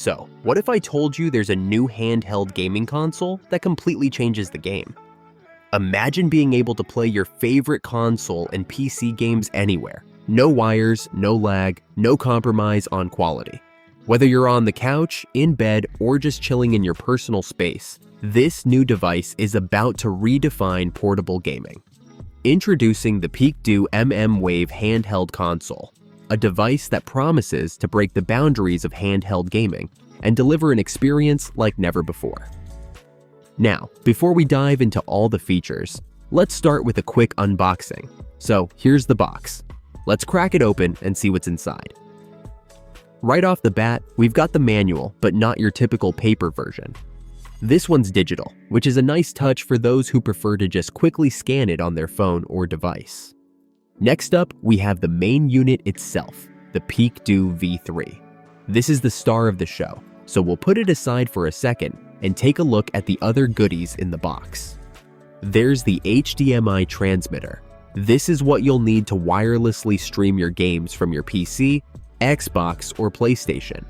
So, what if I told you there's a new handheld gaming console that completely changes the game? Imagine being able to play your favorite console and PC games anywhere. No wires, no lag, no compromise on quality. Whether you're on the couch, in bed, or just chilling in your personal space, this new device is about to redefine portable gaming. Introducing the PeakDo Wave handheld console, a device that promises to break the boundaries of handheld gaming and deliver an experience like never before. Now, before we dive into all the features, let's start with a quick unboxing. So here's the box. Let's crack it open and see what's inside. Right off the bat, we've got the manual, but not your typical paper version. This one's digital, which is a nice touch for those who prefer to just quickly scan it on their phone or device. Next up, we have the main unit itself, the PeakDo V3. This is the star of the show, so we'll put it aside for a second and take a look at the other goodies in the box. There's the HDMI transmitter. This is what you'll need to wirelessly stream your games from your PC, Xbox, or PlayStation.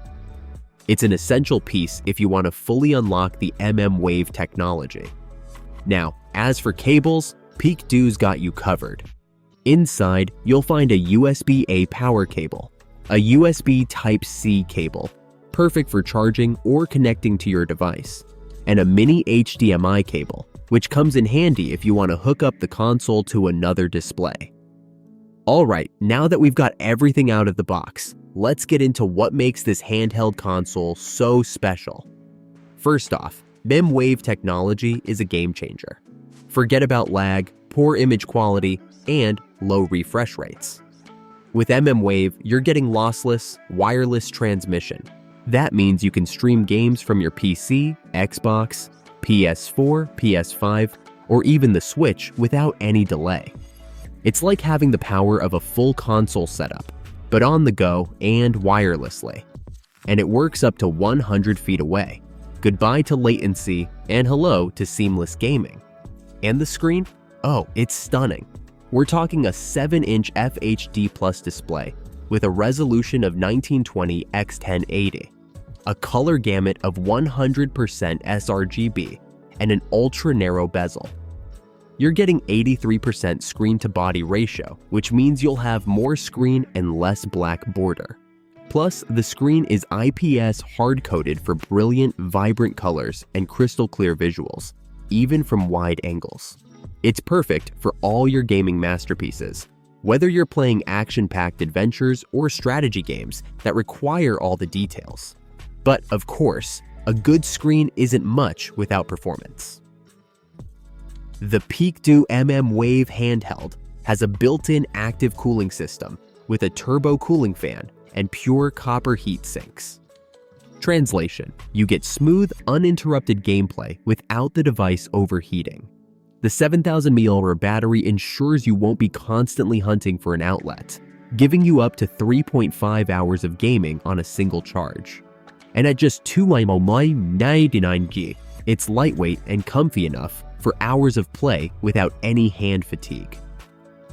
It's an essential piece if you want to fully unlock the Wave technology. Now, as for cables, PeakDo's got you covered. Inside, you'll find a USB-A power cable, a USB Type-C cable, perfect for charging or connecting to your device, and a mini HDMI cable, which comes in handy if you want to hook up the console to another display. Alright, now that we've got everything out of the box, let's get into what makes this handheld console so special. First off, Wave technology is a game changer. Forget about lag, poor image quality, and low refresh rates. With Wave, you're getting lossless, wireless transmission. That means you can stream games from your PC, Xbox, PS4, PS5, or even the Switch without any delay. It's like having the power of a full console setup, but on the go and wirelessly. And it works up to 100 feet away. Goodbye to latency and hello to seamless gaming. And the screen? Oh, it's stunning. We're talking a 7-inch FHD Plus display with a resolution of 1920 x 1080, a color gamut of 100% sRGB, and an ultra-narrow bezel. You're getting 83% screen-to-body ratio, which means you'll have more screen and less black border. Plus, the screen is IPS hard-coated for brilliant, vibrant colors and crystal-clear visuals, even from wide angles. It's perfect for all your gaming masterpieces, whether you're playing action-packed adventures or strategy games that require all the details. But, of course, a good screen isn't much without performance. The PeakDo Wave handheld has a built-in active cooling system with a turbo cooling fan and pure copper heat sinks. Translation: you get smooth, uninterrupted gameplay without the device overheating. The 7,000 mAh battery ensures you won't be constantly hunting for an outlet, giving you up to 3.5 hours of gaming on a single charge. And at just 299 GB, it's lightweight and comfy enough for hours of play without any hand fatigue.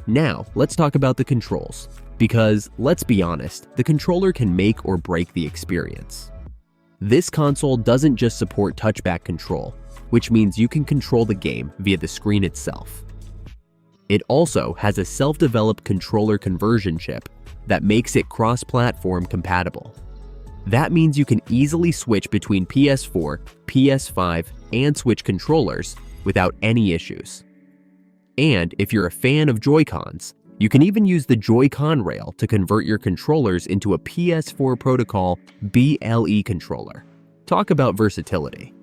Now, let's talk about the controls, because let's be honest, the controller can make or break the experience. This console doesn't just support touchback control, which means you can control the game via the screen itself. It also has a self-developed controller conversion chip that makes it cross-platform compatible. That means you can easily switch between PS4, PS5, and Switch controllers without any issues. And if you're a fan of Joy-Cons, you can even use the Joy-Con rail to convert your controllers into a PS4 Protocol BLE controller. Talk about versatility.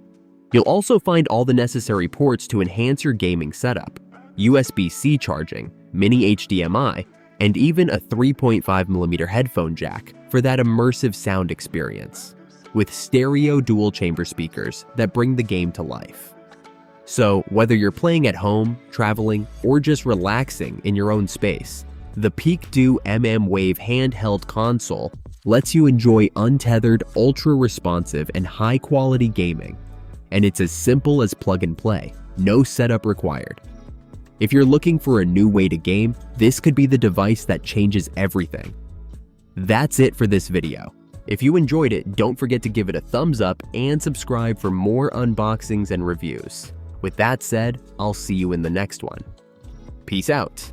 You'll also find all the necessary ports to enhance your gaming setup, USB-C charging, mini HDMI, and even a 3.5mm headphone jack for that immersive sound experience, with stereo dual-chamber speakers that bring the game to life. So, whether you're playing at home, traveling, or just relaxing in your own space, the PeakDo Wave handheld console lets you enjoy untethered, ultra-responsive, and high-quality gaming. And it's as simple as plug and play, no setup required. If you're looking for a new way to game, this could be the device that changes everything. That's it for this video. If you enjoyed it, don't forget to give it a thumbs up and subscribe for more unboxings and reviews. With that said, I'll see you in the next one. Peace out.